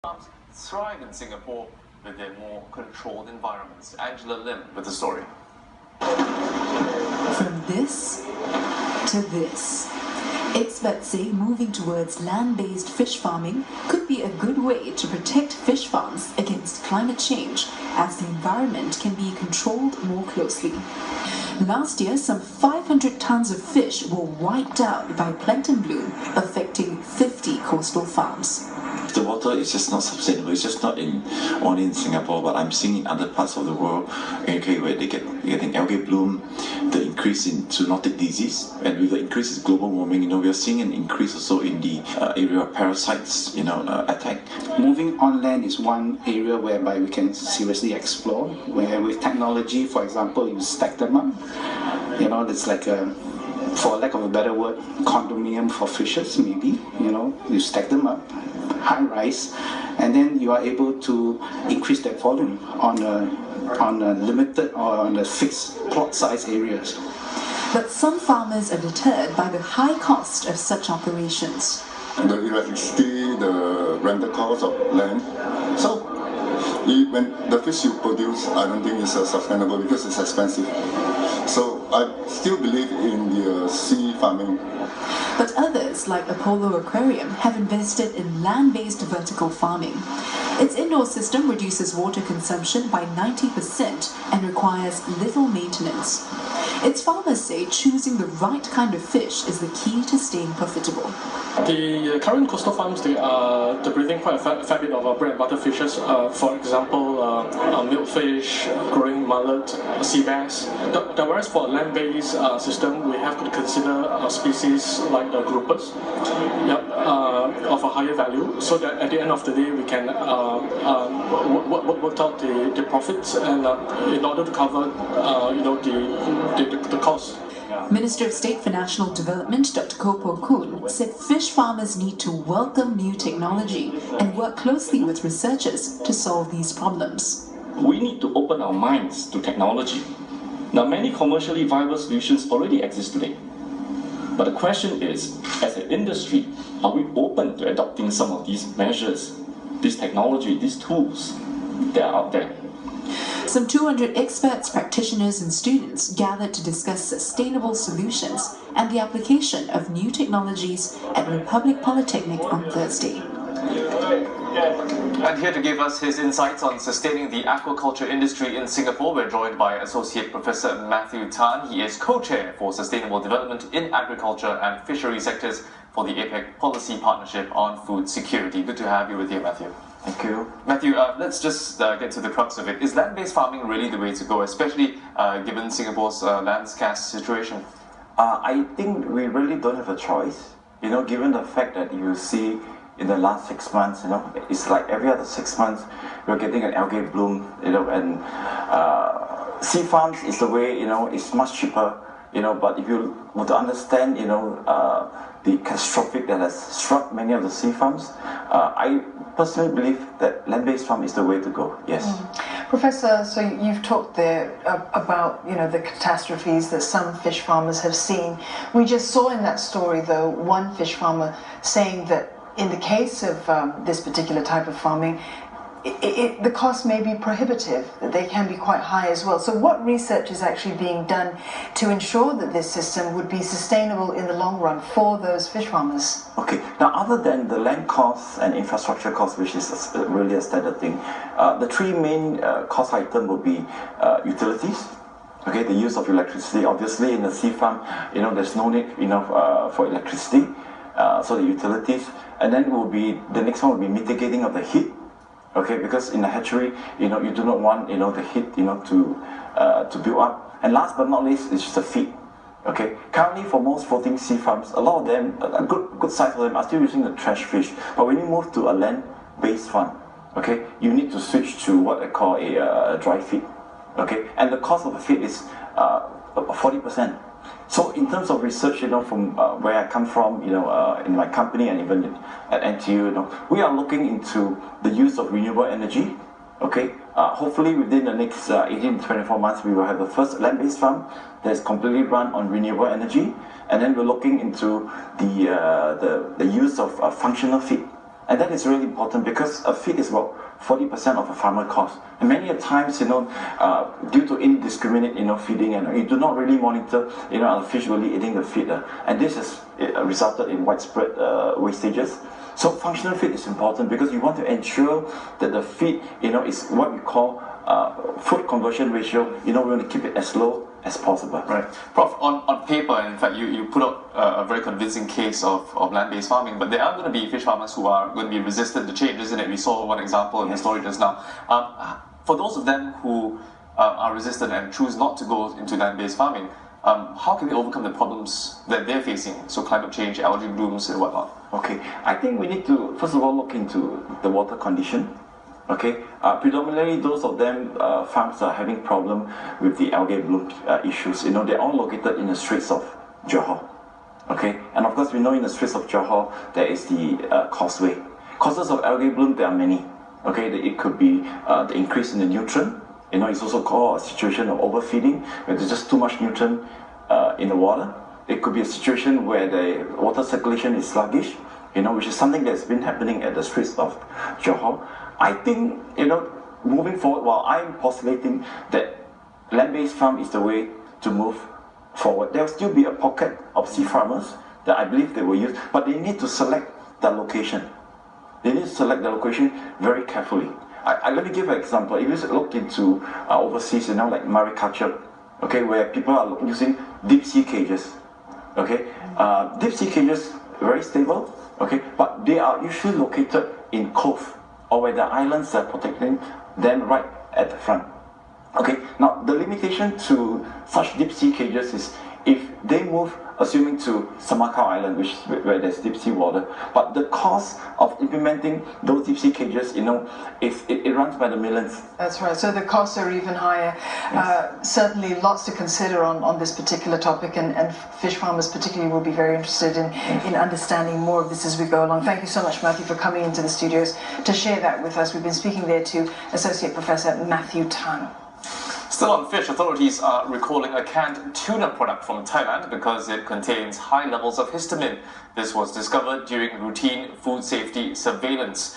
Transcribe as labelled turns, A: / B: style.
A: Farms thrive in Singapore with their more controlled environments. Angela Lim with the story.
B: From this to this. Experts say moving towards land-based fish farming could be a good way to protect fish farms against climate change, as the environment can be controlled more closely. Last year, some 500 tons of fish were wiped out by plankton bloom, affecting 50 coastal farms.
C: The water is just not sustainable. It's just not only in Singapore, but I'm seeing in other parts of the world, okay, where they're getting algae bloom, the increase in zoonotic disease, and with the increase in global warming, we are seeing an increase also in the area of parasites, attack.
D: Moving on land is one area whereby we can seriously explore, where with technology, for example, you stack them up. It's like for lack of a better word, condominium for fishes, maybe. You stack them up, high rise, and then you are able to increase that volume on a limited or on a fixed plot size areas.
B: But some farmers are deterred by the high cost of such operations.
E: The electricity, the rental cost of land. So when the fish you produce, I don't think it's sustainable because it's expensive. So I still believe in the sea farming.
B: But others, like Apollo Aquarium, have invested in land-based vertical farming. Its indoor system reduces water consumption by 90% and requires little maintenance. Its farmers say choosing the right kind of fish is the key to staying profitable.
F: The current coastal farms, they're breeding quite a fair bit of bread and butter fishes. For example, milkfish, growing mullet, sea bass. Whereas for a land-based system, we have to consider species like the groupers, of a higher value, so that at the end of the day we can work out the profits and in order to cover the cost.
B: Minister of State for National Development Dr. Koh Kun said fish farmers need to welcome new technology and work closely with researchers to solve these problems.
G: We need to open our minds to technology. Now, many commercially viable solutions already exist today. But the question is, as an industry, are we open to adopting some of these measures, this technology, these tools that are out there?
B: Some 200 experts, practitioners and students gathered to discuss sustainable solutions and the application of new technologies at Republic Polytechnic on Thursday.
A: And here to give us his insights on sustaining the aquaculture industry in Singapore, we're joined by Associate Professor Matthew Tan. He is co-chair for Sustainable Development in Agriculture and Fishery sectors for the APEC Policy Partnership on Food Security. Good to have you with you, Matthew.
C: Thank you.
A: Matthew, let's just get to the crux of it. Is land-based farming really the way to go, especially given Singapore's land scarce situation?
C: I think we really don't have a choice, given the fact that you see in the last 6 months, it's like every other 6 months we're getting an algae bloom, and sea farms is the way, it's much cheaper, but if you were to understand, the catastrophic that has struck many of the sea farms, I personally believe that land-based farm is the way to go, yes.
H: Professor, so you've talked there about, the catastrophes that some fish farmers have seen. We just saw in that story, though, one fish farmer saying that in the case of this particular type of farming, the cost may be prohibitive, that they can be quite high as well. So what research is actually being done to ensure that this system would be sustainable in the long run for those fish farmers?
C: Okay, now other than the land costs and infrastructure costs, which is really a standard thing, the three main cost items would be utilities. Okay, the use of electricity. Obviously in the sea farm, there's no need for electricity, so the utilities. And then the next one will be mitigating of the heat. Okay, because in the hatchery, you do not want the heat to build up. And last but not least, it's just the feed. Okay, currently for most floating sea farms, a lot of them, a good size of them, are still using the trash fish. But when you move to a land-based farm, okay, you need to switch to what I call a dry feed. Okay, and the cost of the feed is 40%. So in terms of research, from where I come from, in my company and even at NTU, we are looking into the use of renewable energy. Okay, hopefully within the next 18 to 24 months, we will have the first land-based farm that is completely run on renewable energy, and then we're looking into the use of functional feed. And that is really important because a feed is about 40% of a farmer cost. And many a times, due to indiscriminate, feeding, and you do not really monitor, are the fish really eating the feed. And this has resulted in widespread wastages. So functional feed is important because you want to ensure that the feed, is what we call food conversion ratio. We want to keep it as low as possible.
A: Right. Prof, on paper, in fact, you put up a very convincing case of land-based farming, but there are going to be fish farmers who are going to be resistant to change, isn't it? We saw one example in the story just now. For those of them who are resistant and choose not to go into land-based farming, how can we overcome the problems that they're facing? So climate change, algae blooms and whatnot.
C: Okay, I think we need to first of all look into the water condition. Okay, predominantly those of them farms are having problem with the algae bloom issues. They're all located in the Straits of Johor. Okay, and of course we know in the Straits of Johor there is the causeway. Causes of algae bloom, there are many. Okay, it could be the increase in the nutrient. It's also called a situation of overfeeding, where there's just too much nutrient in the water. It could be a situation where the water circulation is sluggish, which is something that's been happening at the Straits of Johor. I think, moving forward, while I'm postulating that land-based farm is the way to move forward, there will still be a pocket of sea farmers that I believe they will use, but they need to select the location. They need to select the location very carefully. Let me give an example. If you look into overseas, like mariculture, okay, where people are using deep sea cages, okay, deep sea cages very stable, okay, but they are usually located in cove or where the islands are protecting them right at the front. Okay, now the limitation to such deep sea cages is if they move, assuming to Semakau Island, where there's deep sea water, but the cost of implementing those deep sea cages, it runs by the millions.
H: That's right. So the costs are even higher. Yes. Certainly, lots to consider on this particular topic, and fish farmers particularly will be very interested in understanding more of this as we go along. Thank you so much, Matthew, for coming into the studios to share that with us. We've been speaking there to Associate Professor Matthew Tan.
A: Still on fish, authorities are recalling a canned tuna product from Thailand because it contains high levels of histamine. This was discovered during routine food safety surveillance.